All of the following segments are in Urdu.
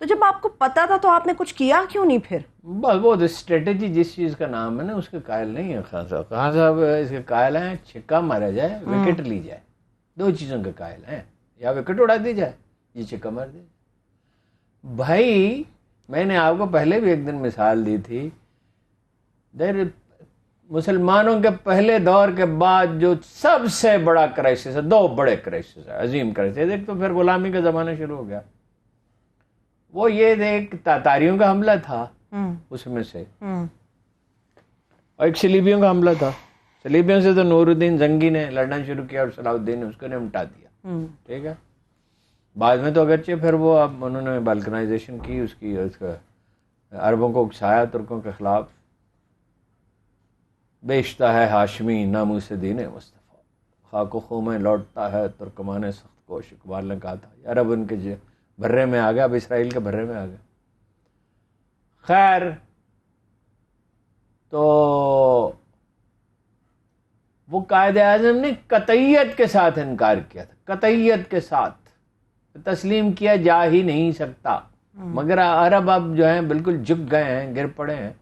تو جب آپ کو پتا تھا تو آپ نے کچھ کیا کیوں نہیں پھر؟ بس وہ اسٹریٹجی جس چیز کا نام ہے نا اس کے قائل نہیں ہے خان صاحب. خان صاحب اس کے قائل ہیں چھکا مارا جائے وکٹ لی جائے, دو چیزوں کے قائل ہیں, یا وکٹ اڑا دی جائے یہ چھکا مار دی. بھائی میں نے آپ کو پہلے بھی ایک دن مثال دی تھی, مسلمانوں کے پہلے دور کے بعد جو سب سے بڑا کرائسس ہے, دو بڑے کرائسس ہے, عظیم کرائسس. ایک تو پھر غلامی کا زمانہ شروع ہو گیا, وہ یہ ایک تاتاریوں کا حملہ تھا اس میں سے, اور ایک صلیبیوں کا حملہ تھا. صلیبیوں سے تو نور الدین زنگی نے لڑنا شروع کیا اور صلاح الدین نے اس کو نمٹا دیا. ٹھیک ہے, بعد میں تو اگرچہ پھر وہ اب انہوں نے بالکنائزیشن کی اس کا, عربوں کو اکسایا ترکوں کے خلاف. بیچتا ہے ہاشمی ناموس دین مصطفیٰ, خاک و خوں میں لوٹتا ہے ترکمان سخت کوش. اقبال نے کہا تھا عرب ان کے بھرے میں آ گیا, اب اسرائیل کے بھرے میں آ گیا. خیر تو وہ قائد اعظم نے قطعیت کے ساتھ انکار کیا تھا, قطعیت کے ساتھ تسلیم کیا جا ہی نہیں سکتا. مگر عرب اب جو ہیں بالکل جھک گئے ہیں, گر پڑے ہیں,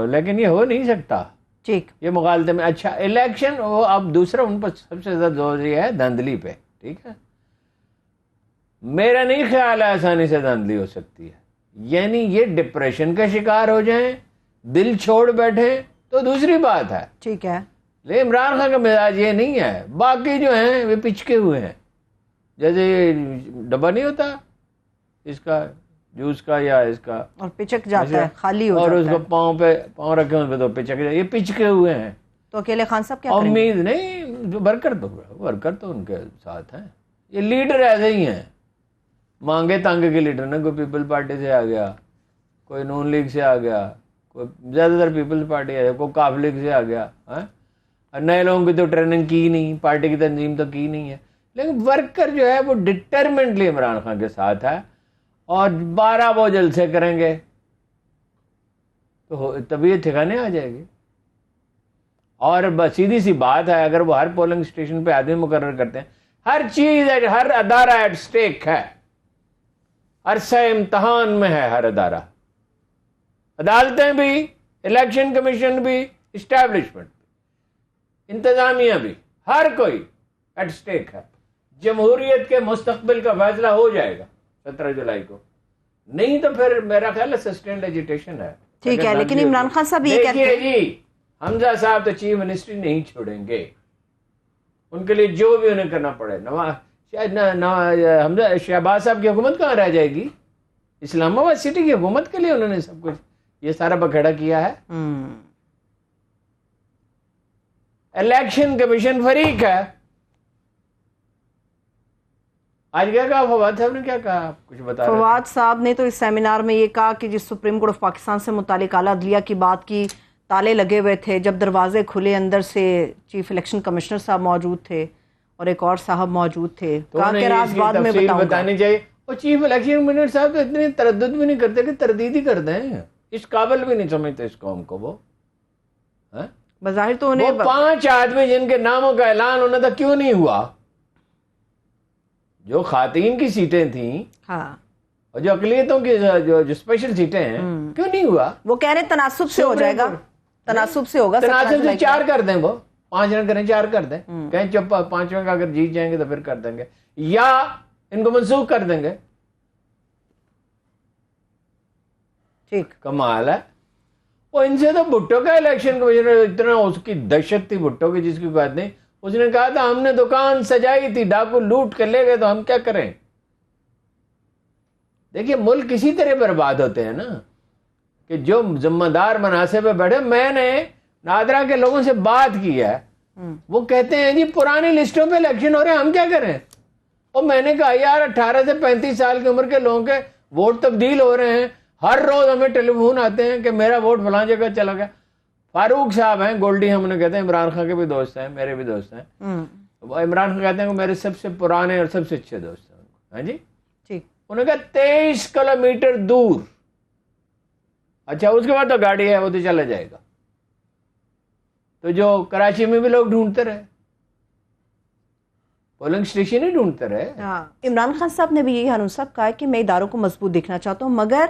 لیکن یہ ہو نہیں سکتا. ٹھیک, یہ مغالطے میں. اچھا الیکشن, وہ اب دوسرا ان پر سب سے زیادہ زور یہ ہے دھاندلی پہ. ٹھیک ہے, میرا نہیں خیال ہے آسانی سے دھاندلی ہو سکتی ہے. یعنی یہ ڈپریشن کا شکار ہو جائیں, دل چھوڑ بیٹھیں تو دوسری بات ہے. ٹھیک ہے, لیکن عمران خان کا مزاج یہ نہیں ہے. باقی جو ہیں وہ پچکے ہوئے ہیں, جیسے ڈبہ نہیں ہوتا اس کا جوس کا یا اس کا, اور پچک جاتا ہے, خالی ہو اور جاتا اس کو پاؤں رکھے اس پہ تو پچک جائے. یہ پچکے ہوئے ہیں. تو اکیلے خان صاحب کیا کریں گے؟ امید نہیں, جو ورکر تو ان کے ساتھ ہیں. یہ لیڈر ایسے ہی ہیں, مانگے تانگے کے لیڈر نا. کوئی پیپل پارٹی سے آ گیا, کوئی نون لیگ سے آ گیا, کوئی زیادہ تر پیپل پارٹی ہے, کوئی کاف لیگ سے آ گیا. نئے لوگوں کی تو ٹریننگ کی نہیں, پارٹی کی تنظیم تو کی نہیں ہے. لیکن ورکر جو ہے وہ ڈٹرمنٹلی عمران خان کے ساتھ ہے, اور 12 وہ جلسے کریں گے تو طبیعت ٹھکانے آ جائے گی. اور سیدھی سی بات ہے, اگر وہ ہر پولنگ اسٹیشن پہ آدمی مقرر کرتے ہیں, ہر چیز ہے, ہر ادارہ ایٹ سٹیک ہے, عرصہ امتحان میں ہے ہر ادارہ, عدالتیں بھی, الیکشن کمیشن بھی, اسٹیبلشمنٹ بھی, انتظامیہ بھی, ہر کوئی ایٹ سٹیک ہے. جمہوریت کے مستقبل کا فیصلہ ہو جائے گا 17 جولائی کو. نہیں تو پھر میرا خیال ہے سسٹینڈ ایجیٹیشن ہے. ٹھیک ہے, لیکن عمران خان صاحب یہ کہتے ہیں جی حمزہ صاحب تو چیف منسٹری نہیں چھوڑیں گے, ان کے لیے جو بھی انہیں کرنا پڑے. حمزہ شہباز صاحب کی حکومت کہاں رہ جائے گی؟ اسلام آباد سٹی کی حکومت کے لیے انہوں نے سب کچھ یہ سارا بکھیڑا کیا ہے. الیکشن کمیشن فریق ہے. آج کیا کہا فواد صاحب نے, کیا کہا کچھ بتا رہے تھے؟ فواد صاحب نے تو اس سیمینار میں یہ کہا کہ جس سپریم کورٹ آف پاکستان سے متعلق اعلیٰ عدلیہ کی بات کی, تالے لگے ہوئے تھے, جب دروازے کھلے اندر سے چیف الیکشن کمشنر صاحب موجود تھے اور ایک اور صاحب موجود تھے. کہا کہ راز بعد میں بتاؤں گا. بتانی چاہیے. اور چیف الیکشن کمشنر صاحب تو اتنی تردد بھی نہیں کرتے کہ تردید ہی کر دیں, اس قابل بھی نہیں سمجھتے اس قوم کو. وہ بظاہر تو انہیں 5 آدمی جن کے ناموں کا اعلان ہونا تھا کیوں نہیں ہوا؟ جو خواتین کی سیٹیں تھیں, ہاں, اور جو اقلیتوں کی جو اسپیشل سیٹیں ہیں, کیوں نہیں ہوا؟ وہ کہہ رہے تناسب سے ہو جائے گا, تناسب سے ہوگا. تناسب سے 4 کر دیں, وہ 5 نہ کریں 4 کر دیں, کہیں چپ 5ویں کا اگر جیت جائیں گے تو پھر کر دیں گے, یا ان کو منسوخ کر دیں گے. ٹھیک, کمال ہے. وہ ان سے تو بھٹو کا الیکشن کمیشنر اتنا, اس کی دہشت تھی بھٹو کی جس کی بات نہیں. اس نے کہا تھا ہم نے دکان سجائی تھی, ڈاکو لوٹ کر لے گئے تو ہم کیا کریں. دیکھیے ملک اسی طرح برباد ہوتے ہیں نا, کہ جو ذمہ دار مناصب پہ بیٹھے. میں نے نادرا کے لوگوں سے بات کی ہے, وہ کہتے ہیں جی پرانی لسٹوں پہ الیکشن ہو رہے ہیں, ہم کیا کریں. اور میں نے کہا یار 18 سے 35 سال کی عمر کے لوگوں کے ووٹ تبدیل ہو رہے ہیں, ہر روز ہمیں ٹیلی فون آتے ہیں کہ میرا ووٹ فلاں جگہ چلا گیا. فاروق صاحب ہیں گولڈی, ہم انہیں کہتے ہیں, عمران خان کے بھی دوست ہیں, میرے بھی دوست ہیں. عمران خان کہتے ہیں کہ میرے سب سے پرانے اور سب سے اچھے دوست ہیں. ہاں جی, ٹھیک. انہوں نے کہا 23 کلومیٹر دور. اچھا اس کے بعد تو گاڑی ہے, وہ تو چلا جائے گا. تو جو کراچی میں بھی لوگ ڈھونڈتے رہے, پولنگ اسٹیشن ہی ڈھونڈتے رہے. عمران خان صاحب نے بھی یہی ہارون صاحب کہا کہ میں اداروں کو مضبوط دیکھنا چاہتا ہوں، مگر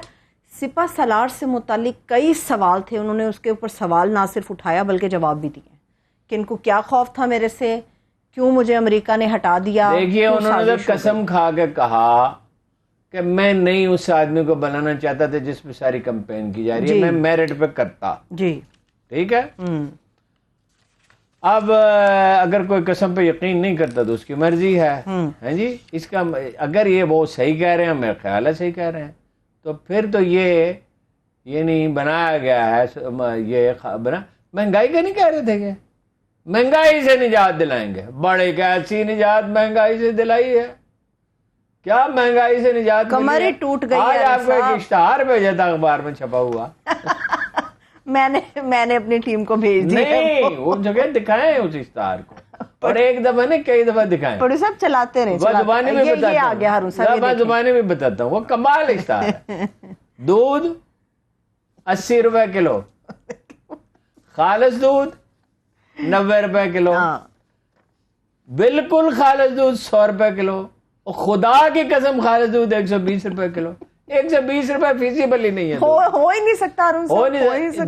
سپہ سالار سے متعلق کئی سوال تھے، انہوں نے اس کے اوپر سوال نہ صرف اٹھایا بلکہ جواب بھی دیے کہ ان کو کیا خوف تھا میرے سے، کیوں مجھے امریکہ نے ہٹا دیا. دیکھیے انہوں نے تو قسم کھا کے کہا کہ میں نہیں اس آدمی کو بنانا چاہتا تھا جس پہ ساری کمپین کی جا رہی ہے، میں میرٹ پہ کرتا. جی ٹھیک ہے. اب اگر کوئی قسم پہ یقین نہیں کرتا تو اس کی مرضی ہے جی. اس کا اگر یہ وہ صحیح کہہ رہے ہیں، میرا خیال ہے صحیح کہہ رہے ہیں، تو پھر تو یہ نہیں بنایا گیا ہے. یہ مہنگائی کا نہیں کہہ رہے تھے کہ مہنگائی سے نجات دلائیں گے. بڑے کیسی نجات مہنگائی سے دلائی ہے؟ کیا مہنگائی سے نجات کمر ہی ٹوٹ گئی. آج آپ کو ایک اشتہار بھیجا تھا اخبار میں چھپا ہوا، میں نے اپنی ٹیم کو بھیج دیا. نہیں وہ جگہ دکھائیں اس اشتہار کو، اور ایک دفعہ نہیں کئی دفعہ دکھائیں. پروڈیوسر صاحب چلاتے رہے. زبانی میں زبانی میں بتاتا ہوں، وہ کمال اشتہار ہے. دودھ 80 روپے کلو، خالص دودھ 90 روپے کلو، بالکل خالص دودھ 100 روپے کلو. خدا کی قسم خالص دودھ 120 روپے کلو. 120 روپے فیزیبل ہی نہیں ہے، ہو ہی نہیں سکتا.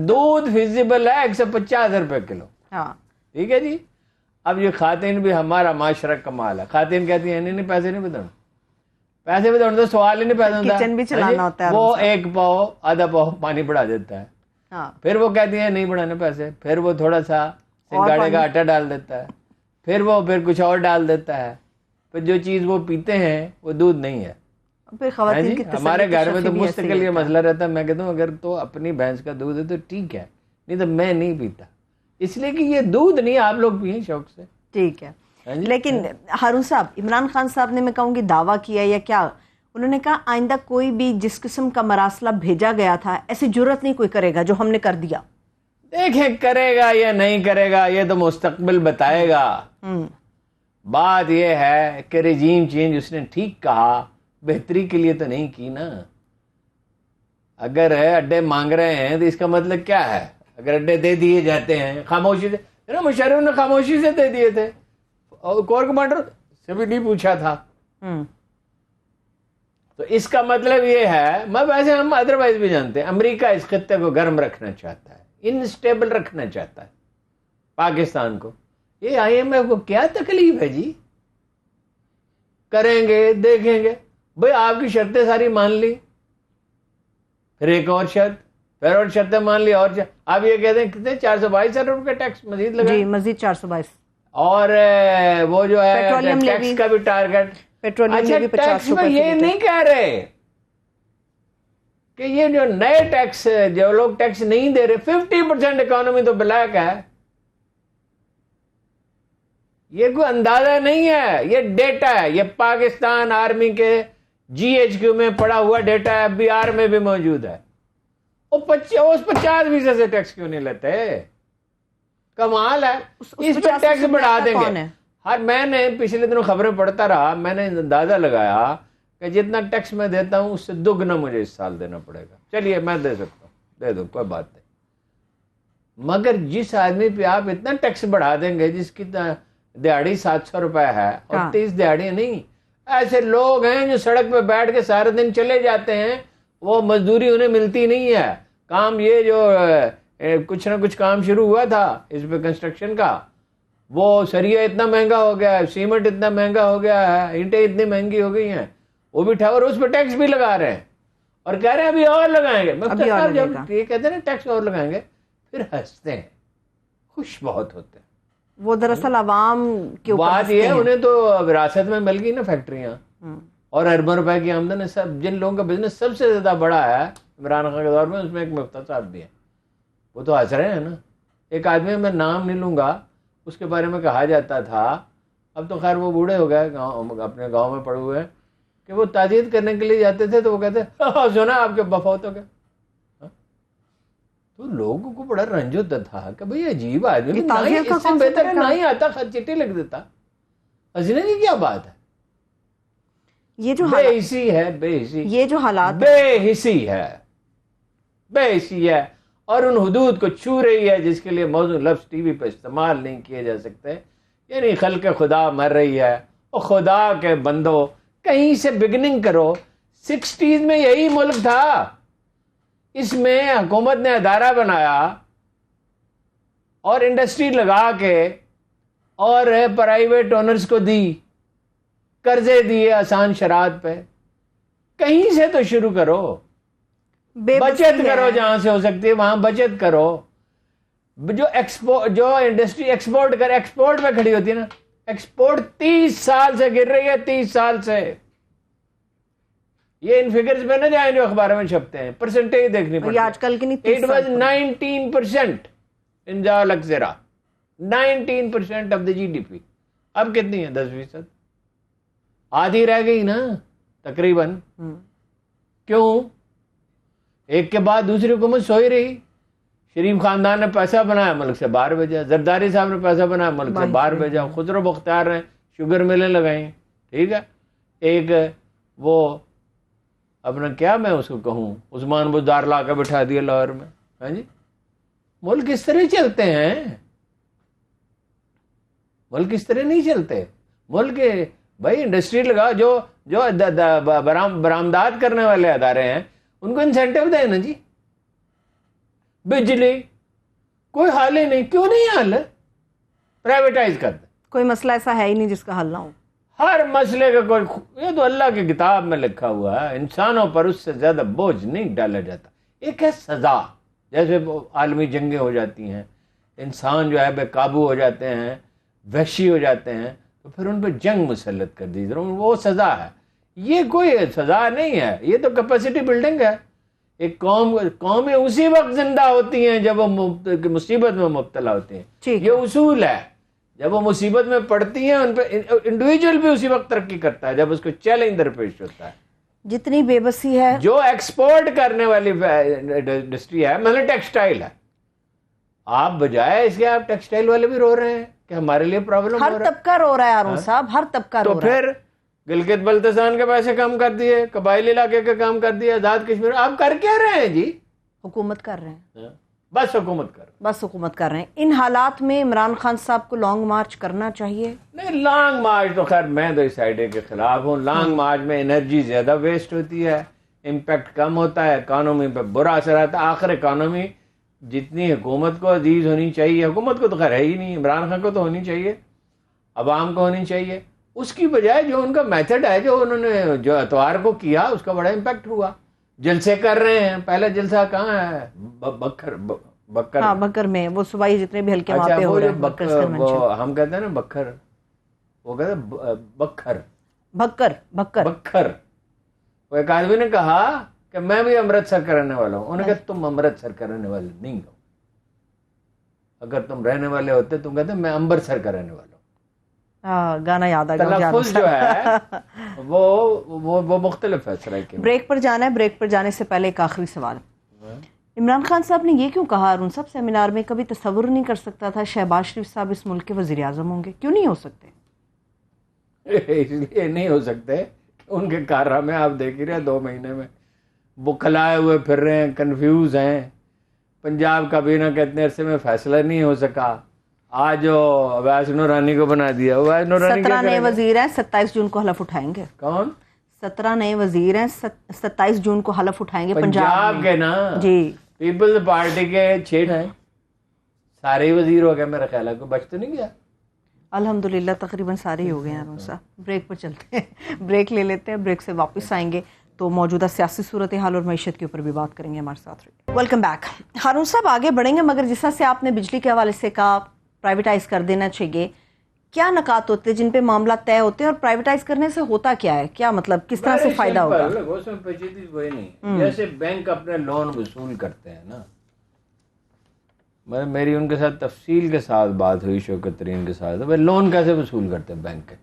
دودھ فیزیبل ہے 150 روپے کلو. ٹھیک ہے جی. اب یہ خواتین بھی ہمارا معاشرہ کمال ہے. خواتین کہتی ہیں نہیں پیسے نہیں بتاؤں، پیسے بتاؤں تو سوال ہی نہیں پیدا ہوتا. کچن بھی چلانا ہوتا ہے. وہ 1 پاؤ آدھا پاؤ پانی بڑھا دیتا ہے، پھر وہ کہتی ہیں نہیں بڑھانے پیسے، پھر وہ تھوڑا سا سنگاڑے کا آٹا ڈال دیتا ہے، پھر کچھ اور ڈال دیتا ہے. پھر جو چیز وہ پیتے ہیں وہ دودھ نہیں ہے. ہمارے گھر میں تو مستقل یہ مسئلہ رہتا ہے. میں کہتا ہوں اگر تو اپنی بھینس کا دودھ ہے تو ٹھیک ہے، نہیں تو میں نہیں پیتا، اس لیے کہ یہ دودھ نہیں آپ لوگ پیئیں شوق سے. ٹھیک ہے. لیکن ہارون صاحب، عمران خان صاحب نے میں کہوں گی دعویٰ کیا یا کیا، انہوں نے کہا آئندہ کوئی بھی جس قسم کا مراسلہ بھیجا گیا تھا ایسی جرت نہیں کوئی کرے گا جو ہم نے کر دیا. دیکھیں کرے گا یا نہیں کرے گا یہ تو مستقبل بتائے گا. بات یہ ہے کہ رجیم چینج اس نے ٹھیک کہا، بہتری کے لیے تو نہیں کی نا. اگر اڈے مانگ رہے ہیں تو اس کا مطلب کیا ہے؟ اگر اڈے دے دیے جاتے ہیں خاموشی سے، مشرف نے خاموشی سے دے دیے تھے، اور کور کمانڈر سے بھی نہیں پوچھا تھا. تو اس کا مطلب یہ ہے، میں ویسے ہم ادروائز بھی جانتے ہیں امریکہ اس خطے کو گرم رکھنا چاہتا ہے، انسٹیبل رکھنا چاہتا ہے پاکستان کو. یہ آئی ایم ایف کو کیا تکلیف ہے جی؟ کریں گے دیکھیں گے. بھئی آپ کی شرطیں ساری مان لی، پھر ایک اور شرط، پھر اور شرطیں مان لی، اور آپ یہ کہتے ہیں کتنے 422 ارب کا ٹیکس مزید لگا، جی مزید 422. اور وہ جو ہے ٹیکس کا بھی ٹارگٹ. اچھا ٹیکس میں یہ نہیں کہہ رہے کہ یہ جو نئے ٹیکس جو لوگ ٹیکس نہیں دے رہے، 50% اکانومی تو بلیک ہے. یہ کوئی اندازہ نہیں ہے، یہ ڈیٹا ہے، یہ پاکستان آرمی کے جی ایچ کیو میں پڑا ہوا ڈیٹا ہے، ایف بی آر میں بھی موجود ہے. وہ 50% سے ٹیکس کیوں نہیں لیتے؟ کمال ہے. اس پہ ٹیکس بڑھا دیں گے. میں نے پچھلے دنوں خبریں پڑھتا رہا، میں نے اندازہ لگایا کہ جتنا ٹیکس میں دیتا ہوں اس سے دگنا مجھے اس سال دینا پڑے گا. چلیے میں دے سکتا ہوں، دے دو کوئی بات نہیں. مگر جس آدمی پہ آپ اتنا ٹیکس بڑھا دیں گے جس کی دیہڑی 700 روپے ہے اور 30 دیہڑی نہیں، ایسے لوگ ہیں جو سڑک پہ بیٹھ کے سارے دن چلے جاتے ہیں، وہ مزدوری انہیں ملتی نہیں ہے. کام یہ جو کچھ نہ کچھ کام شروع ہوا تھا اس پہ کنسٹرکشن کا، وہ سریا اتنا مہنگا ہو گیا ہے، سیمنٹ اتنا مہنگا ہو گیا ہے، اینٹیں اتنی مہنگی ہو گئی ہیں، وہ بھی اور اس پہ ٹیکس بھی لگا رہے ہیں اور کہہ رہے ہیں ابھی اور لگائیں گے. جب یہ کہتے ہیں ٹیکس اور لگائیں گے پھر ہنستے ہیں، خوش بہت ہوتے ہیں. وہ دراصل عوام کے اوپر بات یہ ہے انہیں تو وراثت میں مل گئی نا فیکٹریاں اور اربوں روپے کی آمدن ہے. سب جن لوگوں کا بزنس سب سے زیادہ بڑا ہے عمران خان کے دور میں، اس میں ایک مفتی صاحب بھی ہیں، وہ تو ہنس رہے ہیں نا. ایک آدمی میں نام نہیں لوں گا، اس کے بارے میں کہا جاتا تھا، اب تو خیر وہ بوڑھے ہو گئے، اپنے گاؤں میں پڑے ہوئے ہیں، کہ وہ تعزیت کرنے کے لیے جاتے تھے تو وہ کہتے سنا آپ کے بفوت ہو گئے. تو لوگوں کو بڑا رنج ہوتا تھا کہ بھئی عجیب آدمی، اس سے بہتر نہ ہی آتا، خط چٹی لکھ دیتا. ہنسنے کی کیا بات ہے؟ یہ جو بے حسی ہے، بے حسی، یہ جو حالات بے حسی ہے، بے حسی ہے، اور ان حدود کو چھو رہی ہے جس کے لیے موضوع لفظ ٹی وی پہ استعمال نہیں کیے جا سکتے. یعنی خلق خدا مر رہی ہے اور خدا کے بندو کہیں سے بگننگ کرو. 60s میں یہی ملک تھا. اس میں حکومت نے ادارہ بنایا اور انڈسٹری لگا کے اور پرائیویٹ اونرز کو دی, قرضے دیے آسان شرائط پہ. کہیں سے تو شروع کرو, بچت کرو, جہاں سے ہو سکتی ہے وہاں بچت کرو. جو انڈسٹری ایکسپورٹ پہ کھڑی ہوتی ہے نا, ایکسپورٹ 30 سال سے گر رہی ہے, 30 سال سے. یہ ان فگرز میں نہ جائیں جو اخباروں میں چھپتے ہیں, پرسنٹیج دیکھنی پڑتی ہے. آج کل کی نہیں, اٹ واز 19% ان ذا لگزرا, 19% آف دا GDP. اب کتنی ہے؟ 10%. آدھی رہ گئی نا تقریباً. کیوں؟ ایک کے بعد دوسری حکومت سوئی رہی. شریف خاندان نے پیسہ بنایا, ملک سے باہر بھیجا. زرداری صاحب نے پیسہ بنایا, ملک سے باہر بھیجا. خسرو بختیار نے شوگر ملیں لگائیں. ٹھیک ہے. ایک وہ اپنا کیا میں اس کو کہوں, عثمان بزدار لا کے بٹھا دیا لاہور میں. ہاں جی, ملک اس طرح چلتے ہیں. ملک اس طرح نہیں چلتے. ملک بھائی انڈسٹری لگا, جو برآمدات کرنے والے ادارے ہیں ان کو انسینٹیو دیں نا جی. بجلی کوئی حال ہی نہیں, کیوں نہیں حل؟ پرائیویٹائز کر دیں. کوئی مسئلہ ایسا ہے ہی نہیں جس کا حل نہ ہو. ہر مسئلے کا کوئی, یہ تو اللہ کی کتاب میں لکھا ہوا ہے, انسانوں پر اس سے زیادہ بوجھ نہیں ڈالا جاتا. ایک ہے سزا, جیسے عالمی جنگیں ہو جاتی ہیں, انسان جو ہے بے قابو ہو جاتے ہیں, وحشی ہو جاتے ہیں, تو پھر ان پہ جنگ مسلط کر دی, وہ سزا ہے. یہ کوئی سزا نہیں ہے, یہ تو کیپیسٹی بلڈنگ ہے. ایک قومیں اسی وقت زندہ ہوتی ہیں جب وہ مصیبت میں مبتلا ہوتی ہیں. یہ اصول ہے. جب وہ مصیبت میں پڑتی ہیں ان پہ انڈیویجول بھی اسی وقت ترقی کرتا ہے جب اس کو چیلنج درپیش ہوتا ہے. جتنی بے بسی ہے, جو ایکسپورٹ کرنے والی انڈسٹری ہے, مثلا ٹیکسٹائل ہے, آپ بجائے اس کے آپ ٹیکسٹائل والے بھی رو رہے ہیں کہ ہمارے لیے پرابلم ہو رہا ہے. ہر طبقہ رو رہا ہے ہارون صاحب, ہر طبقہ رو رہا ہے. تو پھر گلگت بلتستان کے پیسے کم کر دیے, قبائلی علاقے کے کام کر دیے, آزاد کشمیر. آپ کر کیا رہے ہیں جی؟ حکومت کر رہے ہیں. بس حکومت کر رہے ہیں. ان حالات میں عمران خان صاحب کو لانگ مارچ کرنا چاہیے. نہیں, لانگ مارچ تو خیر میں تو اس آئیڈے کے خلاف ہوں. لانگ مارچ میں انرجی زیادہ ویسٹ ہوتی ہے, امپیکٹ کم ہوتا ہے, اکانومی پہ برا اثر آتا ہے. آخر اکانومی جتنی حکومت کو عزیز ہونی چاہیے, حکومت کو تو خیر ہے ہی نہیں, عمران خان کو تو ہونی چاہیے, عوام کو ہونی چاہیے, اس کی بجائے جو ان کا میتھڈ ہے, جو انہوں نے جو اتوار کو کیا, اس کا بڑا امپیکٹ ہوا. جلسے کر رہے ہیں. پہلا جلسہ کہاں ہے؟ بکر میں, وہ صوبائی جتنے بھی حلقے وہاں پہ ہو رہے ہیں. وہ ہم کہتے ہیں نا بکر, وہ کہتے ہیں بکر. وہ ایک آدمی نے کہا کہ میں بھی امرتسر کا رہنے والا ہوں. انہوں نے کہا تم امرتسر کا رہنے والے نہیں ہو. اگر تم رہنے والے ہوتے تم کہتے میں امبرسر کا رہنے والا ہوں. گانا یاد آ گیا. تلفظ جو ہے وہ مختلف ہے. بریک پر جانا ہے. بریک پر جانے سے پہلے ایک آخری سوال. عمران خان صاحب نے یہ کیوں کہا ہارون صاحب سیمینار میں, کبھی تصور نہیں کر سکتا تھا شہباز شریف صاحب اس ملک کے وزیر اعظم ہوں گے؟ کیوں نہیں ہو سکتے؟ اس لیے نہیں ہو سکتے کہ ان کے کارنامے آپ دیکھ ہی رہے, 2 مہینے میں بکھلائے ہوئے پھر رہے ہیں, کنفیوز ہیں. پنجاب کابینہ کے اتنے عرصے میں فیصلہ نہیں ہو سکا. آج اویس نورانی کو بنا دیا. 17 نئے وزیر ہیں, 27 جون کو حلف اٹھائیں گے. کون 17 نئے وزیر ہیں, 27 جون کو حلف اٹھائیں گے پنجاب کے نا. جی, پیپلز پارٹی کے 6 ہیں, سارے وزیر ہو گئے میرا خیال ہے, کوئی بچ تو نہیں گیا. الحمدللہ تقریباً سارے ہی ہو گئے ہیں. صاحب بریک پر چلتے ہیں, بریک لے لیتے ہیں. بریک سے واپس آئیں گے تو موجودہ سیاسی صورتحال اور معیشت کے اوپر بھی بات کریں گے. ہمارے ساتھ ویلکم بیک. ہارون صاحب آگے بڑھیں گے, مگر جس طرح سے آپ نے بجلی کے حوالے سے کہا پرائیویٹائز کر دینا چاہیے, کیا نکات ہوتے ہیں جن پہ معاملہ طے ہوتے ہیں, اور پرائیویٹائز کرنے سے ہوتا کیا ہے, کیا مطلب کس طرح سے فائدہ ہوگا؟ اس میں پیچیدگی کوئی نہیں. جیسے بینک اپنے لون وصول کرتے ہیں نا, میری ان کے ساتھ تفصیل کے ساتھ بات ہوئی شوکت ترین کے ساتھ, بھائی لون کیسے وصول کرتے ہیں بینک کے.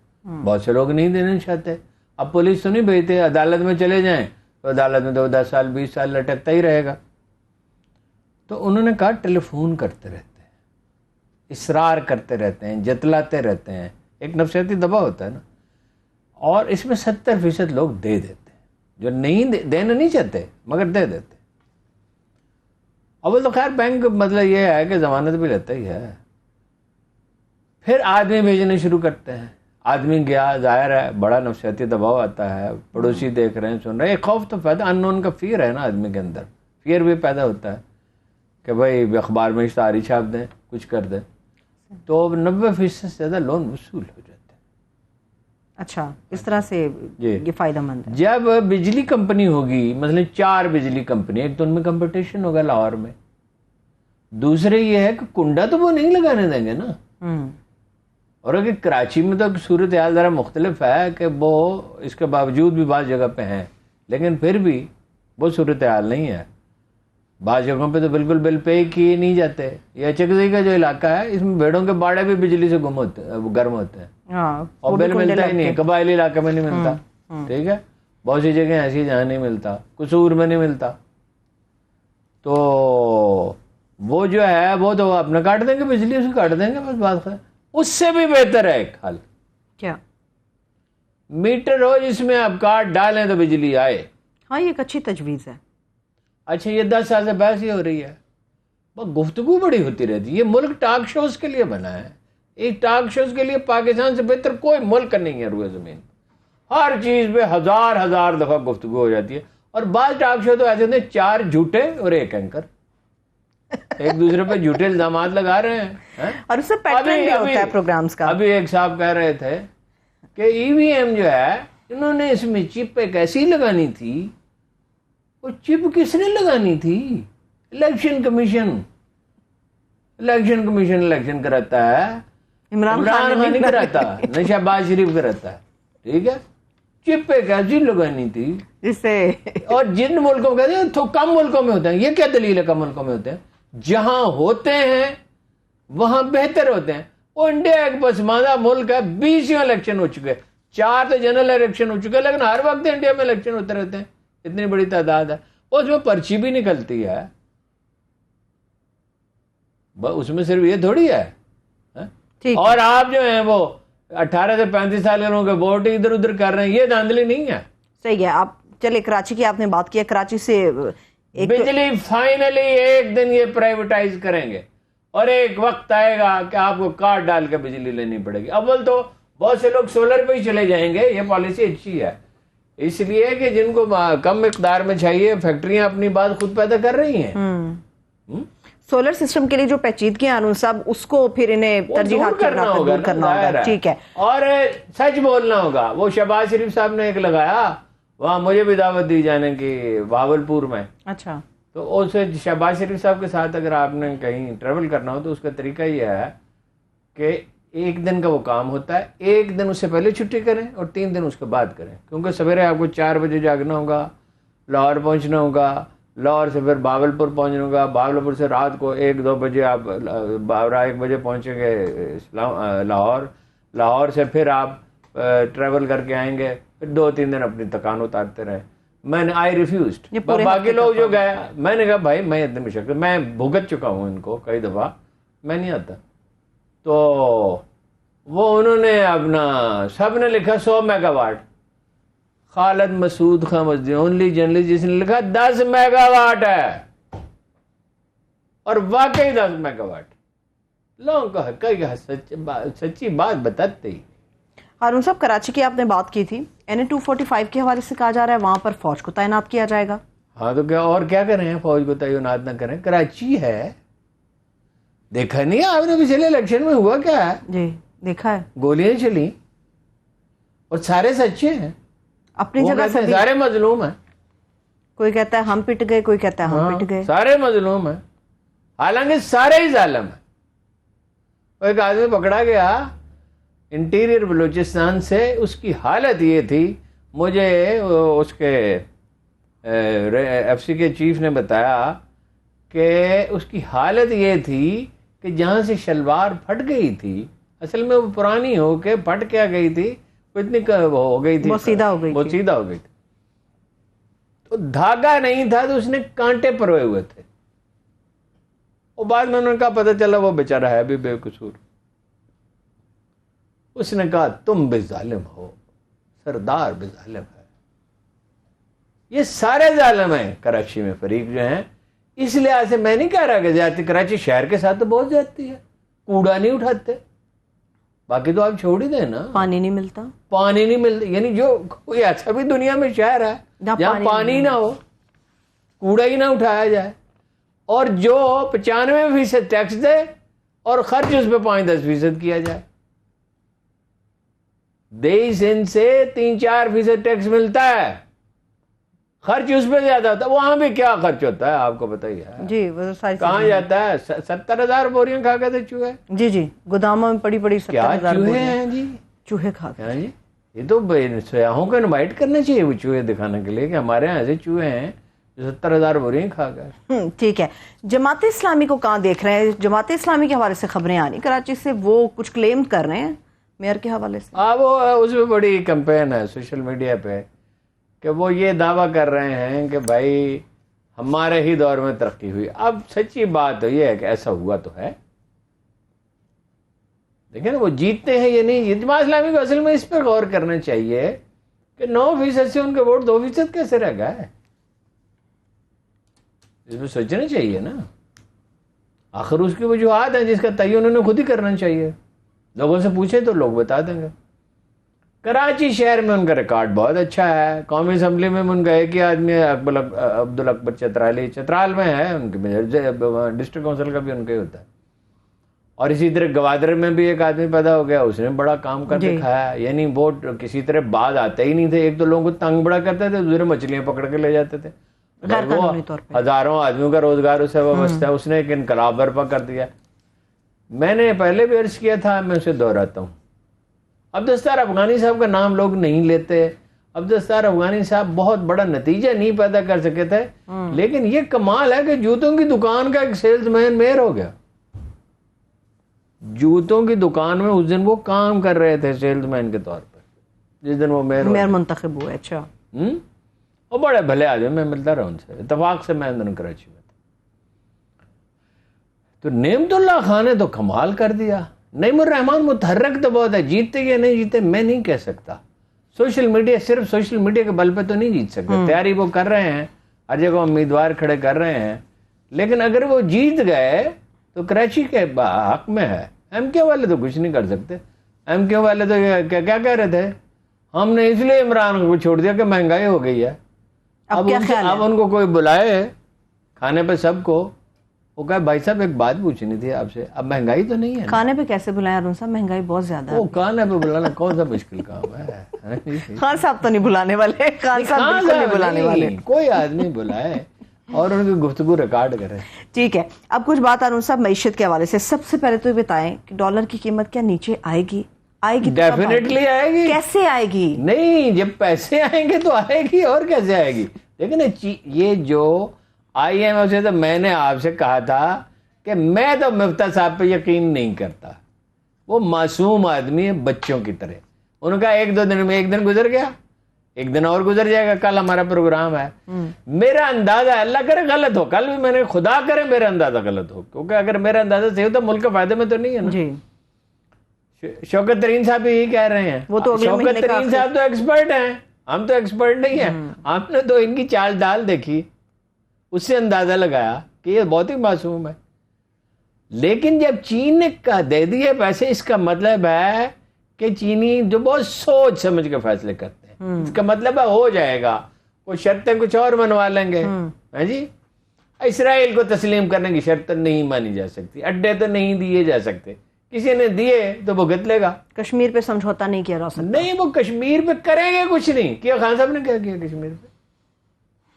بہت سے لوگ نہیں دینا چاہتے. اب پولیس تو نہیں بھیجتے, عدالت میں چلے جائیں تو عدالت میں تو 10 سال 20 سال لٹکتا ہی رہے گا. تو انہوں نے کہا ٹیلی فون کرتے رہتے ہیں, اصرار کرتے رہتے ہیں, جتلاتے رہتے ہیں, ایک نفسیاتی دباؤ ہوتا ہے نا, اور اس میں 70% لوگ دے دیتے ہیں, جو نہیں دینا نہیں چاہتے مگر دے دیتے. اول تو خیر بینک مطلب یہ ہے کہ ضمانت بھی لیتا ہی ہے. پھر آدمی بھیجنے شروع کرتے ہیں, آدمی گیا، ظاہر ہے بڑا نفسیاتی دباؤ آتا ہے، پڑوسی دیکھ رہے ہیں، سن رہے ہیں، ایک خوف تو پیدا، ان نون کا فیئر ہے نا آدمی کے اندر، فیئر بھی پیدا ہوتا ہے کہ بھائی اخبار میں اشتہاری چھاپ دیں، کچھ کر دیں، تو 90% سے زیادہ لون وصول ہو جاتے ہیں۔ اچھا، اس طرح سے یہ فائدہ مند ہے۔ جب بجلی کمپنی ہوگی، مثلا 4 بجلی کمپنی، ایک تو ان میں کمپٹیشن ہوگا لاہور میں، دوسرے یہ ہے کہ کنڈا تو وہ نہیں لگانے دیں گے نا، اور اگر کراچی میں تو صورتحال ذرا مختلف ہے کہ وہ اس کے باوجود بھی بعض جگہ پہ ہیں، لیکن پھر بھی وہ صورتحال نہیں ہے، بعض جگہوں پہ تو بالکل بل پے کیے نہیں جاتے۔ یہ چکزئی کا جو علاقہ ہے، اس میں بھیڑوں کے باڑے بھی بجلی سے گرم ہوتے ہیں اور بل ملتا ہی نہیں، قبائلی علاقے میں نہیں ملتا، ٹھیک ہے، بہت سی جگہیں ایسی جہاں نہیں ملتا، قصور میں نہیں ملتا، تو وہ جو ہے وہ تو اپنا کاٹ دیں گے، بجلی اسے کاٹ دیں گے، بس بات ہے۔ اس سے بھی بہتر ہے ایک حل، کیا؟ میٹر ہو جس میں آپ کاٹ ڈالیں تو بجلی آئے۔ ہاں، یہ ایک اچھی تجویز ہے۔ اچھا، یہ 10 سال سے بحث ہی ہو رہی ہے، بس گفتگو بڑی ہوتی رہتی ہے۔ یہ ملک ٹاک شوز کے لیے بنا ہے، ایک ٹاک شوز کے لیے پاکستان سے بہتر کوئی ملک نہیں ہے روئے زمین، ہر چیز پہ ہزار دفعہ گفتگو ہو جاتی ہے، اور بعض ٹاک شو تو ایسے ہوتے ہیں 4 جھوٹے اور ایک اینکر ایک دوسرے پہ جھوٹے الزامات لگا رہے ہیں، اور اس سے پیٹرن بھی ہوتا ہے پروگرامز کا۔ ابھی ایک صاحب کہہ رہے تھے کہ ای وی ایم جو ہے، انہوں نے اس میں چپ ایک ایسی لگانی تھی، وہ چپ کس نے لگانی تھی؟ الیکشن کمیشن الیکشن کراتا ہے، عمران خان نہیں کراتا، نہ شہباز شریف کراتا ہے، ٹھیک ہے، چپ ایک ایسی لگانی تھی جس سے، اور جن ملکوں میں کہتے ہیں تو کم ملکوں میں ہوتے ہیں، یہ کیا دلیل ہے کم ملکوں میں ہوتے ہیں؟ جہاں ہوتے ہیں وہاں بہتر ہوتے ہیں۔ وہ انڈیا ایک پسماندہ ملک ہے، 20 الیکشن ہو چکے، 4 تو جنرل الیکشن ہو چکے، لیکن ہر وقت انڈیا میں الیکشن ہوتے رہتے ہیں، اتنی بڑی تعداد ہے، اس میں پرچی بھی نکلتی ہے، اس میں صرف یہ تھوڑی ہے۔ اور آپ جو ہیں وہ 18 سے 35 سال کے لوگوں کے ووٹ ادھر ادھر کر رہے ہیں، یہ دھاندلی نہیں ہے۔ صحیح ہے۔ آپ چلے، کراچی کی آپ نے بات کیا، کراچی سے بجلی فائنلی ایک دن یہ پرائیویٹائز کریں گے، اور ایک وقت آئے گا کہ آپ کو کارڈ ڈال کے بجلی لینی پڑے گی۔ اول تو بہت سے لوگ سولر پہ ہی چلے جائیں گے، یہ پالیسی اچھی ہے، اس لیے کہ جن کو کم مقدار میں چاہیے، فیکٹریاں اپنی بات خود پیدا کر رہی ہیں۔ سولر سسٹم کے لیے جو پیچیدگیاں ہیں ہارون صاحب، اس کو پھر انہیں ترجیحات کرنا ہوگا، ٹھیک ہے، اور سچ بولنا ہوگا۔ وہ شہباز شریف صاحب نے ایک لگایا، وہاں مجھے بھی دعوت دی جانے کی بھاولپور میں، اچھا، تو اسے شہباز شریف صاحب کے ساتھ اگر آپ نے کہیں ٹریول کرنا ہو تو اس کا طریقہ یہ ہے کہ 1 دن کا وہ کام ہوتا ہے، 1 دن اس سے پہلے چھٹی کریں اور 3 دن اس کے بعد کریں، کیونکہ سویرے آپ کو 4 بجے جاگنا ہوگا، لاہور پہنچنا ہوگا، لاہور سے پھر بھاولپور پہنچنا ہوگا، بھاولپور سے رات کو 1-2 بجے آپ 1 بجے پہنچیں گے لاہور سے پھر آپ ٹریول کر کے آئیں گے، پھر 2-3 دن اپنی تکان اتارتے رہے۔ میں نے آئی ریفیوزڈ، باقی لوگ جو گئے، میں نے کہا بھائی میں اتنے مشکل، میں بھگت چکا ہوں ان کو کئی دفعہ، میں نہیں آتا، تو وہ انہوں نے اپنا سب نے لکھا 100 megawatt, Khalid Masood Khan was the only journalist جس نے لکھا 10 میگا واٹ ہے، اور واقعی 10 میگا واٹ لوگوں کو سچی بات بتاتے ہی۔ ہارون صاحب، کراچی کی آپ نے بات کی تھی، NA-245 کے حوالے سے کہا جا رہا ہے وہاں پر فوج کو تعینات کیا جائے گا۔ ہاں تو کیا اور کیا کریں، فوج کو تعینات نہ کریں، کراچی ہے، دیکھا نہیں آپ نے پچھلے الیکشن میں ہوا کیا ہے؟ جی دیکھا ہے، گولیاں چلی اور سارے سچے ہیں، اپنی جگہ سے سارے مظلوم ہیں، کوئی کہتا ہے ہم پٹ گئے، کوئی کہتا ہے ہم پٹ گئے، سارے مظلوم ہیں، حالانکہ سارے ہی ظالم ہیں۔ ایک آدمی پکڑا گیا انٹیریئر بلوچستان سے، اس کی حالت یہ تھی، مجھے اس کے ایف سی کے چیف نے بتایا کہ اس کی حالت یہ تھی کہ جہاں سے شلوار پھٹ گئی تھی، اصل میں وہ پرانی ہو کے پھٹ کیا گئی تھی، وہ اتنی ہو گئی تھی، بوسیدہ ہو گئی تھی، تو دھاگا نہیں تھا تو اس نے کانٹے پروئے ہوئے تھے، اور بعد میں انہوں نے کہا پتہ چلا وہ بیچارہ ہے بھی بے قصور۔ اس نے کہا تم بھی ظالم ہو، سردار بھی ظالم ہے، یہ سارے ظالم ہیں کراچی میں فریق جو ہیں۔ اس لحاظ سے میں نہیں کہہ رہا کہ زیادتی کراچی شہر کے ساتھ تو بہت زیادتی ہے، کوڑا نہیں اٹھاتے، باقی تو آپ چھوڑ ہی دیں نا. پانی نہیں ملتا, پانی نہیں ملتا, یعنی جو کوئی ایسا بھی دنیا میں شہر ہے جہاں پانی نہ ہو, کوڑا ہی نہ اٹھایا جائے, اور جو 95% ٹیکس دے اور خرچ اس پہ 5-10% کیا جائے. دیس ان سے 3-4% ٹیکس ملتا ہے, خرچ اس پہ زیادہ ہوتا ہے. وہاں بھی کیا خرچ ہوتا ہے آپ کو بتائیے جی, وہ ساری کہاں جاتا ہے. 70,000 بوریاں کھا گئے تھے چوہے. جی گوداموں میں پڑی 70,000 چوہے ہیں جی, چوہے کھا گئے. جی یہ تو سیاحوں کو انوائٹ کرنا چاہیے وہ چوہے دکھانے کے لیے کہ ہمارے یہاں ایسے چوہے ہیں جو 70,000 بوریاں کھا گئے. ٹھیک ہے, جماعت اسلامی کو کہاں دیکھ رہے ہیں؟ جماعت اسلامی کے حوالے سے خبریں آ رہی کراچی سے, وہ کچھ کلیم کر رہے ہیں میئر کے حوالے سے. وہ اس میں بڑی کمپین ہے سوشل میڈیا پہ کہ وہ یہ دعویٰ کر رہے ہیں کہ بھائی ہمارے ہی دور میں ترقی ہوئی. اب سچی بات تو یہ ہے کہ ایسا ہوا تو ہے, دیکھیں نا وہ جیتتے ہیں یہ نہیں. جماعت اسلامی کو اصل میں اس پہ غور کرنا چاہیے کہ 9% سے ان کے ووٹ 2% کیسے رہ گئے. اس میں سوچنا چاہیے نا. آخر اس کی وجوہات ہیں جس کا تعین انہوں نے خود ہی کرنا چاہیے. لوگوں سے پوچھیں تو لوگ بتا دیں گے. کراچی شہر میں ان کا ریکارڈ بہت اچھا ہے. قومی اسمبلی میں ان کا ایک ہی آدمی ہے, عبدالاکبر چترالی, چترال میں ہے, ان کے ڈسٹرکٹ کونسل کا بھی ان کا ہی ہوتا ہے. اور اسی طرح گوادر میں بھی ایک آدمی پیدا ہو گیا, اس نے بڑا کام کر دکھایا. یعنی ووٹ کسی طرح بعد آتے ہی نہیں تھے. ایک تو لوگوں کو تنگ بڑا کرتے تھے, دوسرے مچھلیاں پکڑ کے لے جاتے تھے. ہزاروں آدمیوں کا روزگار اس سے وابستہ ہے. اس نے ایک انقلاب برپا کر دیا. میں نے پہلے بھی عرض کیا تھا, میں اسے دہراتا ہوں. عبدالستار افغانی صاحب کا نام لوگ نہیں لیتے. عبدالستار افغانی صاحب بہت بڑا نتیجہ نہیں پیدا کر سکے تھے, لیکن یہ کمال ہے کہ جوتوں کی دکان کا ایک سیلز مین میئر ہو گیا. جوتوں کی دکان میں اس دن وہ کام کر رہے تھے سیلز مین کے طور پر, جس دن وہ میئر منتخب ہوئے. اچھا, وہ بڑے بھلے آدمی, میں ملتا رہا ان سے, اتفاق سے میں اندر کراچی میں تھا. تو نعمت اللہ خان نے تو کمال کر دیا. نعیم الرحمان متحرک تو بہت ہے, جیتتے یا نہیں جیتے میں نہیں کہہ سکتا. سوشل میڈیا, صرف سوشل میڈیا کے بل پہ تو نہیں جیت سکتے. تیاری وہ کر رہے ہیں, ہر جگہ امیدوار کھڑے کر رہے ہیں, لیکن اگر وہ جیت گئے تو کراچی کے حق میں ہے. ایم کیو والے تو کچھ نہیں کر سکتے. ایم کیو والے تو کیا کہہ رہے تھے, ہم نے اس لیے عمران کو چھوڑ دیا کہ مہنگائی ہو گئی ہے. اب ان کو کوئی بلائے کھانے پہ سب کو, وہ کہا بھائی صاحب ایک بات پوچھنی تھی آپ سے, اب مہنگائی تو نہیں ہے. کھانے پہ کیسے بلائیں ارون صاحب, مہنگائی بہت زیادہ ہے. وہ کھانے پہ بلانا کون سا مشکل کام ہے. خان صاحب تو نہیں بلانے والے, خان صاحب بالکل نہیں بلانے والے. کوئی آدمی بلائے اور ان کی گفتگو ریکارڈ کرے. ٹھیک ہے, اب کچھ بات ارون صاحب معیشت کے حوالے سے. سب سے پہلے تو یہ بتائیں کہ ڈالر کی قیمت کیا نیچے آئے گی؟ ڈیفینیٹلی آئے گی. کیسے آئے گی؟ نہیں, جب پیسے آئیں گے تو آئے گی, اور کیسے آئے گی. لیکن یہ جو آئی ایم ایف سے, تو میں نے آپ سے کہا تھا کہ میں تو مفتہ صاحب پہ یقین نہیں کرتا. وہ معصوم آدمی ہے, بچوں کی طرح. ان کا 1-2 دن میں, ایک دن گزر گیا, ایک دن اور گزر جائے گا. کل ہمارا پروگرام ہے. میرا اندازہ, اللہ کرے غلط ہو, کل بھی میں نے, خدا کرے میرا اندازہ غلط ہو, کیونکہ اگر میرا اندازہ صحیح ہو تو ملک کے فائدے میں تو نہیں ہے نا. جی, شوکت ترین صاحب یہی کہہ رہے ہیں. وہ تو شوکت ترین صاحب تو ایکسپرٹ ہیں, ہم تو ایکسپرٹ نہیں ہیں. ہم نے تو ان کی چال ڈال دیکھی, اس سے اندازہ لگایا کہ یہ بہت ہی معصوم ہے. لیکن جب چین نے دے دیے پیسے, اس کا مطلب ہے کہ چینی جو بہت سوچ سمجھ کے فیصلے کرتے ہیں, اس کا مطلب ہے ہو جائے گا. وہ شرطیں کچھ اور منوا لیں گے. جی, اسرائیل کو تسلیم کرنے کی شرط نہیں مانی جا سکتی, اڈے تو نہیں دیے جا سکتے. کسی نے دیے تو بھگت لے گا. کشمیر پہ سمجھوتا نہیں کیا جا سکتا. نہیں, وہ کشمیر پہ کریں گے کچھ نہیں کیا. خان صاحب نے کیا کیا کشمیر پہ؟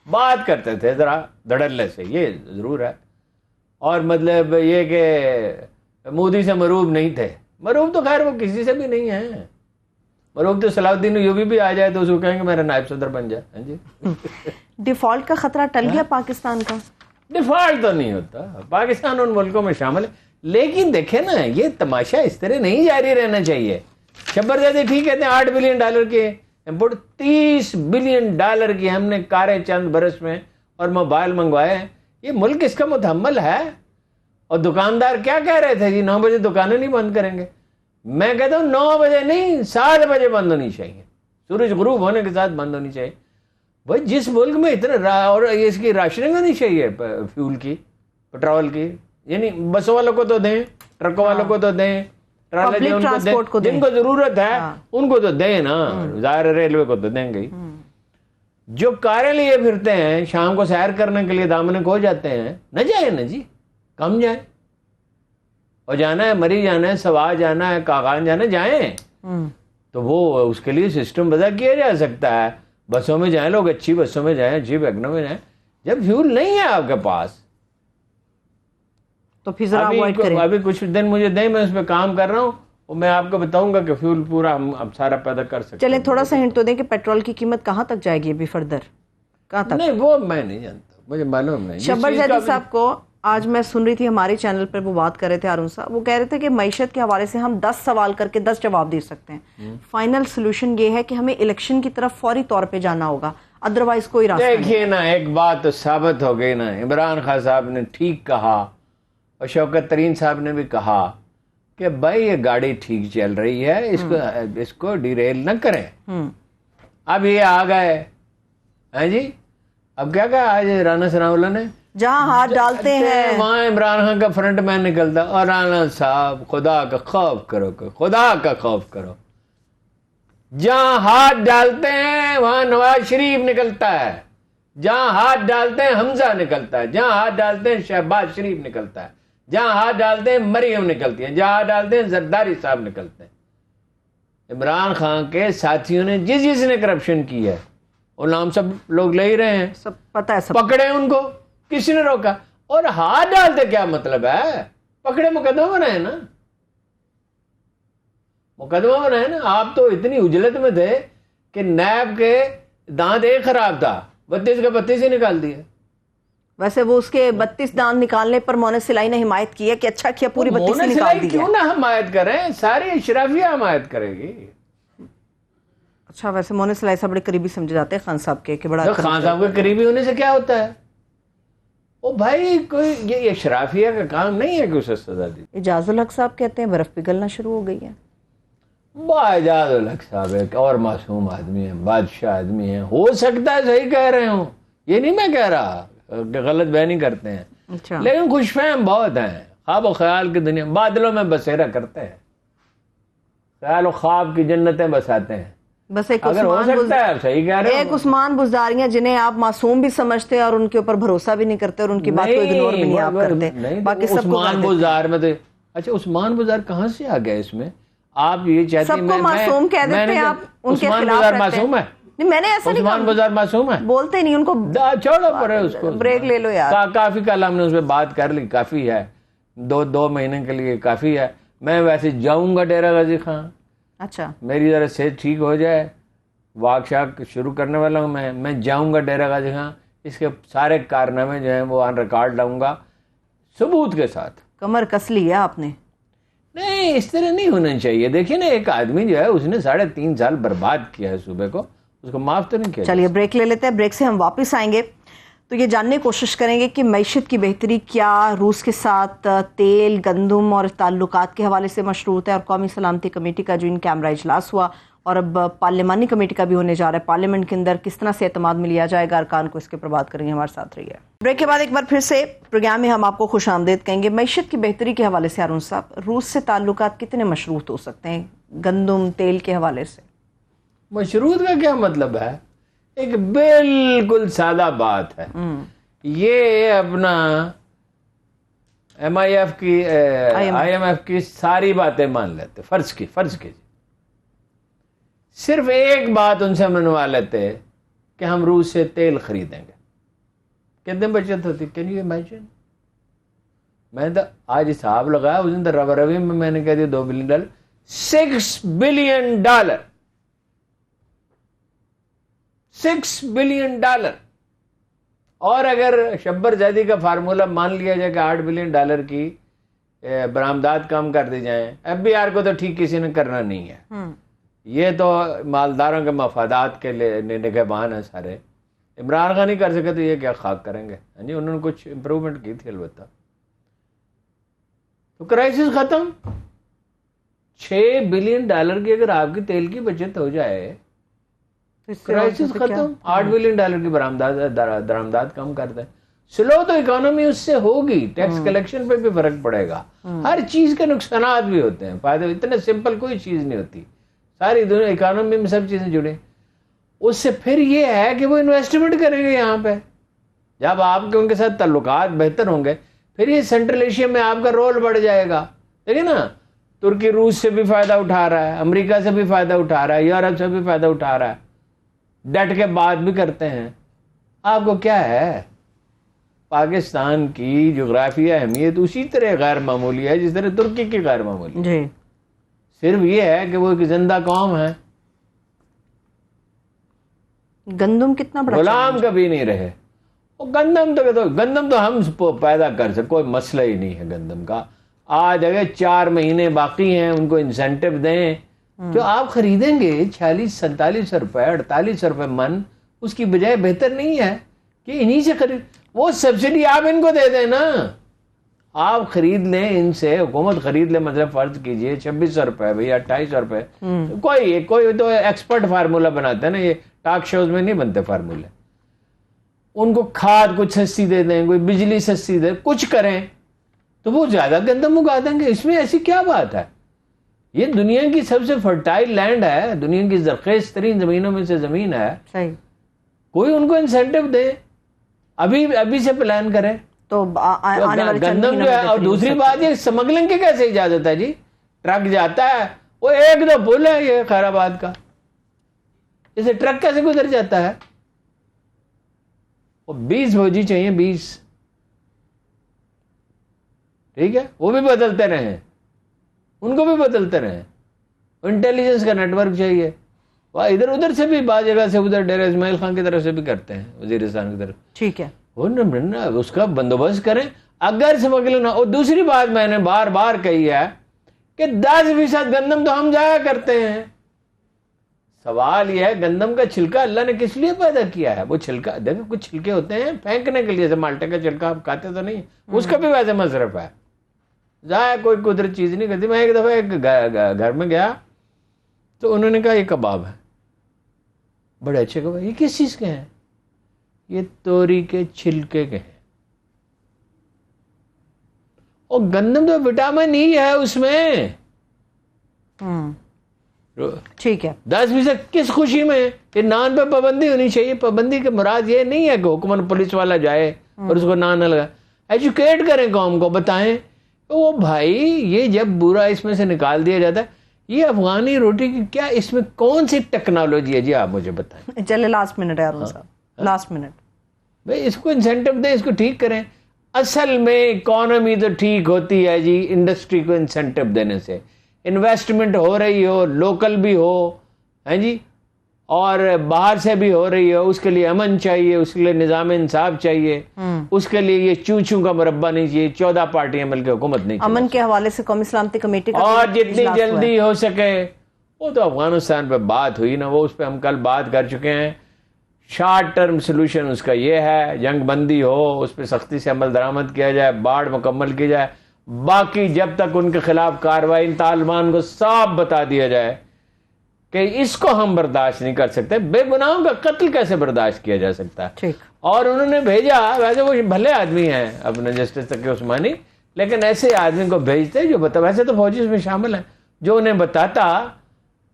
بات کرتے تھے ذرا دھڑلے سے, یہ ضرور ہے. اور مطلب یہ کہ مودی سے مروب نہیں تھے. مروب تو خیر وہ کسی سے بھی نہیں ہے. مروب تو صلاح الدین ایوبی بھی آ جائے تو اس کو کہیں گے میرا نائب صدر بن جائے. جی, ڈیفالٹ کا خطرہ ٹل گیا پاکستان کا؟ ڈیفالٹ تو نہیں ہوتا, پاکستان ان ملکوں میں شامل ہے. لیکن دیکھیں نا, یہ تماشا اس طرح نہیں جاری رہنا چاہیے. شبر زیادہ ٹھیک کہتے ہیں, $8 بلین کے امپورٹ, $30 بلین کی ہم نے کاریں چند برس میں اور موبائل منگوائے ہیں. یہ ملک اس کا متحمل ہے. اور دکاندار کیا کہہ رہے تھے, جی 9 بجے دکانیں نہیں بند کریں گے. میں کہتا ہوں 9 بجے نہیں, 7 بجے بند ہونی چاہیے. سورج غروب ہونے کے ساتھ بند ہونی چاہیے. بھائی جس ملک میں اتنا, اور اس کی راشننگ ہونی چاہیے فیول کی, پٹرول کی. یعنی بسوں والوں کو تو دیں, ٹرکوں والوں کو تو دیں, ٹرالے Public transport کو دیں. جن کو ضرورت ہے ان کو تو دیں نا, ظاہر ریلوے کو تو دیں گے ہی. جو کاریں لیے پھرتے ہیں شام کو سیر کرنے کے لیے دامن کھو جاتے ہیں, نہ جائیں نا جی, کم جائیں. اور جانا ہے مری جانا ہے, سوا جانا ہے, کاغان جانا ہے, جائیں. تو وہ اس کے لیے سسٹم وضع کیا جا سکتا ہے. بسوں میں جائیں لوگ, اچھی بسوں میں جائیں, اچھی ویگنوں میں جائیں. جب فیول نہیں ہے آپ کے پاس تو پھر ذرا اوائڈ کریں. ابھی کچھ دن مجھے دیں, میں اس پہ کام کر رہا ہوں, اور میں آپ کو بتاؤں گا کہ فیول پورا ہم اب سارا پیدا کر سکتے ہیں. چلیں تھوڑا سا ہنٹ تو دیں کہ پیٹرول کی قیمت کہاں تک جائے گی ابھی فردر, کہاں تک؟ نہیں وہ میں نہیں جانتا, مجھے معلوم نہیں. شبر زیدی صاحب کو آج میں سن رہی تھی ہمارے چینل پر, وہ بات کر رہے تھے ہارون صاحب, وہ کہہ رہے تھے کہ معیشت کے حوالے سے ہم 10 سوال کر کے 10 جواب دے سکتے ہیں. فائنل سلوشن یہ ہے کہ ہمیں الیکشن کی طرف فوری طور پہ جانا ہوگا, ادروائز کوئی راستہ نہیں. دیکھیے نا, ایک بات تو ثابت ہو گئی نا, عمران خان صاحب نے ٹھیک کہا اور شوکت ترین صاحب نے بھی کہا کہ بھائی یہ گاڑی ٹھیک چل رہی ہے, اس کو ڈیریل نہ کریں. اب یہ آ گئے ہیں جی, اب کیا کہا آج رانا ثناء اللہ نے, جہاں ہاتھ ڈالتے ہیں وہاں عمران خان کا فرنٹ مین نکلتا. اور رانا صاحب خدا کا خوف کرو, خدا کا خوف کرو. جہاں ہاتھ ڈالتے ہیں وہاں نواز شریف نکلتا ہے, جہاں ہاتھ ڈالتے ہیں حمزہ نکلتا ہے, جہاں ہاتھ ڈالتے ہیں شہباز شریف نکلتا ہے, جہاں ہاتھ ڈالتے ہیں مریم نکلتی ہے, جہاں ہاتھ ڈالتے ہیں زرداری صاحب نکلتے ہیں. عمران خان کے ساتھیوں نے جس نے کرپشن کی ہے وہ نام سب لوگ لے ہی رہے ہیں, سب پتہ ہے, سب پکڑے ان کو, کسی نے روکا. اور ہاتھ ڈالتے کیا مطلب ہے, پکڑے مقدمہ بنائے نا, مقدمہ بنائے نا. آپ تو اتنی اجلت میں تھے کہ نیب کے دانت ایک خراب تھا, 32 کا 32 ہی نکال دیا. ویسے وہ اس کے 32 دانت نکالنے پر مونس سلائی نے حمایت کی ہے کہ اچھا کیا پوری 32 مونس نکال سلائی دی ہے. کیوں نہ حمایت کریں, ساری اشرافیہ حمایت کرے گی. اچھا ویسے مونس سلائی صاحب بڑے قریبی سمجھے جاتے ہیں خان صاحب کے, کہ بڑا خان صاحب کے قریبی ہونے سے کیا ہوتا ہے, وہ بھائی کوئی یہ اشرافیہ کا کام نہیں ہے کہ اسے سزا دی. اعجاز الحق صاحب کہتے ہیں برف پگھلنا شروع ہو گئی ہے. اعجاز الحق صاحب ایک اور معصوم آدمی ہیں, بادشاہ آدمی ہیں, ہو سکتا ہے صحیح کہہ رہے ہوں, یہ نہیں میں کہہ رہا کہ غلط بیانی کرتے ہیں, اچھا لیکن خوش فہم بہت ہیں, خواب و خیال کی دنیا, بادلوں میں بسیرا کرتے ہیں, خیال و خواب کی جنتیں بساتے ہیں. بس ایک اگر ہو سکتا ہے آپ صحیح کہہ رہے ہیں. ایک عثمان بزداریاں جنہیں آپ معصوم بھی سمجھتے ہیں اور ان کے اوپر بھروسہ بھی نہیں کرتے اور ان کی بات کو اگنور بھی نہیں آپ کرتے, باقی سب کو عثمان بزدار میں تو اچھا عثمان بزدار کہاں سے آ گیا اس میں, آپ یہ چاہتے ہیں سب کو معصوم کہہ دیتے ہیں آپ, ان کے خلاف رہتے ہیں. معصوم ہے, نہیں میں نے ایسا نہیں عثمان بزدار معصوم ہے, بولتے نہیں ان کو, چھوڑو پڑے اس کو, بریک لے لو یار. کافی کل ہم نے اس پہ بات کر لی, کافی ہے, 2 مہینے کے لیے کافی ہے. میں ویسے جاؤں گا ڈیرہ غازی خان, اچھا میری ذرا صحت ٹھیک ہو جائے, واک شاک شروع کرنے والا ہوں میں جاؤں گا ڈیرہ غازی خان, اس کے سارے کارنامے جو ہیں وہ آن ریکارڈ لاؤں گا ثبوت کے ساتھ. کمر کس لی ہے آپ نے. نہیں اس طرح نہیں ہونا چاہیے. دیکھیں نا ایک آدمی جو ہے اس نے 3.5 سال برباد کیا ہے صوبے کو, اس کو معاف تو نہیں کیا. چلیے بریک لے لیتے ہیں, بریک سے ہم واپس آئیں گے تو یہ جاننے کی کوشش کریں گے کہ معیشت کی بہتری کیا روس کے ساتھ تیل, گندم اور تعلقات کے حوالے سے مشروط ہے, اور قومی سلامتی کمیٹی کا جو ان کیمرہ اجلاس ہوا اور اب پارلیمانی کمیٹی کا بھی ہونے جا رہا ہے, پارلیمنٹ کے اندر کس طرح سے اعتماد میں لیا جائے گا ارکان کو, اس کے پر بات کریں گے. ہمارے ساتھ رہیے. بریک کے بعد ایک بار پھر سے پروگرام میں ہم آپ کو خوش آمدید کہیں گے. معیشت کی بہتری کے حوالے سے ہارون صاحب, روس سے تعلقات کتنے مشروط ہو سکتے ہیں گندم تیل کے حوالے سے؟ مشروط کا کیا مطلب ہے, ایک بالکل سادہ بات ہے. یہ اپنا آئی ایم ایف کی ساری باتیں مان لیتے, فرض کی صرف ایک بات ان سے منوا لیتے کہ ہم روس سے تیل خریدیں گے, کتنے بچت ہوتی, کین یو امیجن. میں تو آج حساب لگایا اس دن روی میں نے کہہ دیا $2 بلین, $6 بلین, $6 بلین. اور اگر شبر زیدی کا فارمولہ مان لیا جائے کہ $8 بلین کی برآمدات کم کر دی جائیں, ایف بی آر کو تو ٹھیک کسی نے کرنا نہیں ہے, یہ تو مالداروں کے مفادات کے لیے نگہبان ہیں سارے. عمران خان نہیں کر سکے تو یہ کیا خاک کریں گے. جی انہوں نے کچھ امپرومنٹ کی تھی البتہ. تو کرائسس ختم. $6 بلین کی اگر آپ کی تیل کی بچت ہو جائے, کرائسس ختم. $8 بلین کی درآمدات کم کرتے ہیں. سلو تو اکانومی اس سے ہوگی، ٹیکس کلیکشن پہ بھی فرق پڑے گا، ہر چیز کے نقصانات بھی ہوتے ہیں، فائدے، اتنے سمپل کوئی چیز نہیں ہوتی، ساری دنیا اکانومی میں سب چیزیں جڑیں۔ اس سے پھر یہ ہے کہ وہ انویسٹمنٹ کریں گے یہاں پہ، جب آپ کے ان کے ساتھ تعلقات بہتر ہوں گے پھر یہ سینٹرل ایشیا میں آپ کا رول بڑھ جائے گا، دیکھیں نا، ترکی روس سے بھی فائدہ اٹھا رہا ہے، امریکہ سے بھی فائدہ اٹھا رہا ہے، یورپ سے بھی فائدہ اٹھا رہا ہے، ڈٹ کے بات بھی کرتے ہیں۔ آپ کو کیا ہے، پاکستان کی جغرافیہ اہمیت اسی طرح غیر معمولی ہے جس طرح ترکی کی غیر معمولی، جی، صرف یہ ہے کہ وہ ایک زندہ قوم ہے، گندم کتنا بڑا غلام کبھی نہیں رہے۔ وہ گندم تو ہم پیدا کر سکتے، کوئی مسئلہ ہی نہیں ہے گندم کا۔ آج اگر 4 مہینے باقی ہیں ان کو انسینٹو دیں، جو آپ خریدیں گے 46-47 روپے 48 روپے من، اس کی بجائے بہتر نہیں ہے کہ انہی سے خرید، وہ سبسڈی آپ ان کو دے دیں نا، آپ خرید لیں ان سے، حکومت خرید لے، مطلب فرض کیجئے 2600 روپے بھیا 2800 روپے، کوئی تو ایکسپرٹ فارمولا بناتا ہے نا، یہ ٹاک شوز میں نہیں بنتے فارمولے، ان کو کھاد کچھ سستی دے دیں، کوئی بجلی سستی دے، کچھ کریں تو وہ زیادہ گندم اگا دیں گے، اس میں ایسی کیا بات ہے؟ یہ دنیا کی سب سے فرٹائل لینڈ ہے، دنیا کی زرخیز ترین زمینوں میں سے زمین ہے، صحیح، کوئی ان کو انسینٹو دے، ابھی سے پلان کریں تو آنے والے چند گندم مہینوں جو میں ہے۔ اور بہترین دوسری ہو بات یہ سمگلنگ کی کیسے اجازت ہے جی؟ ٹرک جاتا ہے، وہ ایک دو پل ہے یہ خیر آباد کا، اسے ٹرک کیسے گزر جاتا ہے؟ وہ 20 فوجی چاہیے، 20، ٹھیک ہے، وہ بھی بدلتے رہیں، ان کو بھی بدلتے رہیں، انٹیلیجنس کا نیٹ ورک چاہیے، وہ ادھر ادھر سے بھی بعض جگہ سے، ادھر ڈیرہ اسماعیل خان کی طرف سے بھی کرتے ہیں، وزیرستان کی طرف، ٹھیک ہے، اس کا بندوبست کریں اگر سمگلنگ نہ۔ اور دوسری بات میں نے بار بار کہی ہے کہ 10% گندم تو ہم ضائع کرتے ہیں۔ سوال یہ ہے گندم کا چھلکا اللہ نے کس لیے پیدا کیا ہے؟ وہ چھلکا، دیکھو کچھ چھلکے ہوتے ہیں پھینکنے کے لیے، جیسے مالٹے کا چھلکا آپ کھاتے تو نہیں، اس کا بھی ویسے مصرف ہے، ضائع کوئی قدرت چیز نہیں کرتی۔ میں ایک دفعہ ایک گھر میں گیا تو انہوں نے کہا یہ کباب ہے، بڑے اچھے کباب، یہ کس چیز کے ہیں؟ یہ توری کے چھلکے کے ہیں۔ اور گندم تو وٹامن ہی ہے اس میں، ٹھیک ہے، 10% کس خوشی میں کہ نان پہ پابندی ہونی چاہیے؟ پابندی کے مراد یہ نہیں ہے کہ حکومت پولیس والا جائے اور اس کو نان نہ لگا، ایجوکیٹ کریں قوم کو، بتائیں وہ بھائی یہ جب بورا اس میں سے نکال دیا جاتا ہے، یہ افغانی روٹی کی کیا اس میں کون سی ٹیکنالوجی ہے جی؟ آپ مجھے بتائیں۔ چلے لاسٹ منٹ ہے ارون صاحب، لاسٹ منٹ، بھائی اس کو انسینٹو دیں، اس کو ٹھیک کریں۔ اصل میں اکانومی تو ٹھیک ہوتی ہے جی انڈسٹری کو انسینٹو دینے سے، انویسٹمنٹ ہو رہی ہو، لوکل بھی ہو، ہیں جی، اور باہر سے بھی ہو رہی ہو، اس کے لیے امن چاہیے، اس کے لیے نظام انصاف چاہیے، اس کے لیے یہ چوچوں کا مربع نہیں چاہیے، 14 پارٹیاں مل کے حکومت نہیں چاہیے، امن کے حوالے سے قومی سلامتی کمیٹی کا اور بھی جتنی اجلاس ہوا ہے۔ جلدی ہو سکے، وہ تو افغانستان پہ بات ہوئی نا، وہ اس پہ ہم کل بات کر چکے ہیں، شارٹ ٹرم سلوشن اس کا یہ ہے جنگ بندی ہو، اس پہ سختی سے عمل درآمد کیا جائے، باڑ مکمل کی جائے، باقی جب تک ان کے خلاف کارروائی، طالبان کو صاف بتا دیا جائے کہ اس کو ہم برداشت نہیں کر سکتے، بے گناہوں کا قتل کیسے برداشت کیا جا سکتا ہے؟ ٹھیک، اور انہوں نے بھیجا، ویسے وہ بھلے آدمی ہیں اپنے جسٹس تقی عثمانی، لیکن ایسے آدمی کو بھیجتے جو بتا، ویسے تو فوجی اس میں شامل ہیں، جو انہیں بتاتا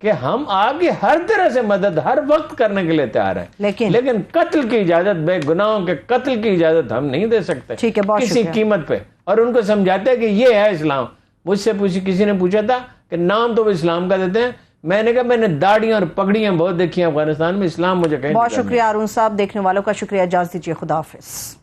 کہ ہم آپ کی ہر طرح سے مدد ہر وقت کرنے کے لیے تیار ہیں، لیکن قتل کی اجازت، بے گناہوں کے قتل کی اجازت ہم نہیں دے سکتے ٹھیک ہے، بہت کسی شکریہ۔ قیمت پہ۔ اور ان کو سمجھاتے ہیں کہ یہ ہے اسلام۔ مجھ سے کسی نے پوچھا تھا کہ نام تو وہ اسلام کا دیتے ہیں، میں نے کہا میں نے داڑیاں اور پگڑیاں بہت دیکھی ہیں افغانستان میں، اسلام مجھے کہیں بہت شکریہ ارون صاحب، دیکھنے والوں کا شکریہ، اجازت دیجیے، خدا حافظ۔